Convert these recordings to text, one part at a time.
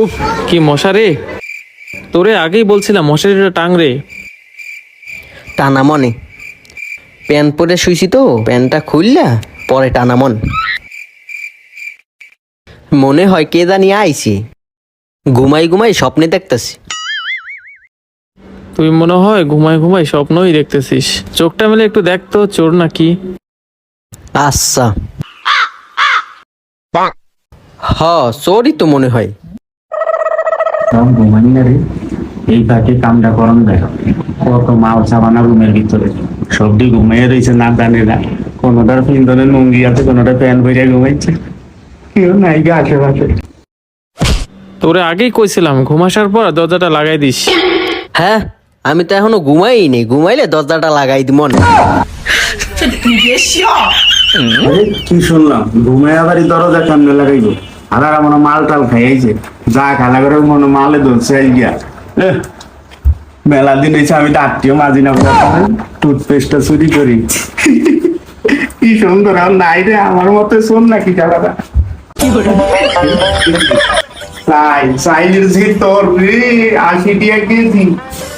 উফ, কি মশা রে! তোরে আগেই বলছিলাম মশারিটা টাং রে। টানা মনে প্যান্ট পরে শুইছি তো, প্যান্টটা খুললা পরে টানা মনে হয় কে জানি আইছি। ঘুমাই ঘুমাই স্বপ্নে দেখতেছি। তুই মনে হয় ঘুমাই ঘুমাই স্বপ্নই দেখতেছিস। চোখটা মেলে একটু দেখ তো, চোর নাকি। আচ্ছা, হ চোরই তো মনে হয়। তখন ঘুমানি না রে, এই ফাঁকে কামটা গরম দেয়। কত মাল চাবানা রুমের ভিতরে, সবটি ঘুমাইয়ে রয়েছে না জানে না। কোনোটার পিন্দনে লুঙ্গি আছে, কোনোটা প্যান্ট ভরে ঘুমাইছে, কেউ নাই গা আশেপাশে। তোরে আগেই কইছিলাম ঘুমাসার পর দরজাটা লাগাই দিস। হ্যাঁ, আমি তো এখনো ঘুমাই নেই, ঘুমাইলে দরজাটা লাগাই দিব না। আরে কি শুনলাম, ঘুমাই আবারই দরজা কেমনে লাগাইবো? আর আমার মাল টাল খাইছে, যা খালা করে মনে মালে ধরছে গিয়া। মেলা দিন হয়েছে আমি তো আত্মীয় মাঝি না, টুথপেস্টটা চুরি করি। কি সুন্দর, আর নাই রে আমার মতো শোন নাকি চালাটা। চাইলের যে তোর রে 80 টাকা কেজি,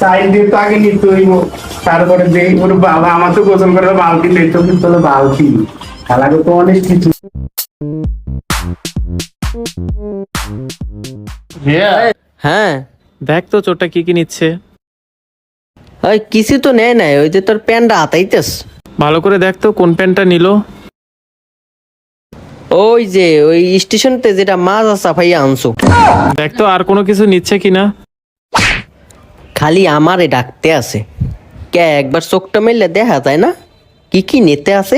চাইল দিয়ে তো আগে নিতে হইব। তারপরে দেখি ওর বাবা আমার তো গোসল করে বালতি লেট কিন্তু বালতি খেলাকে তো অনেক কিছু। হ্যাঁ, দেখ তো চোরটা কি কি নিচ্ছে। ওই কিছু তো নেয় নাই, ওই যে তোর প্যান্টটা হাতাইতেস। ভালো করে দেখ তো কোন প্যান্টটা নিল। ওই যে ওই স্টেশনতে যেটা মাছ সাফাইয়া আনছো। দেখ তো আর কোনো কিছু নিচ্ছে কিনা। খালি আমারে ডাকতে আছে। কে একবার চোখটা মেললে দেখা যায় না কি কি নিতে আছে।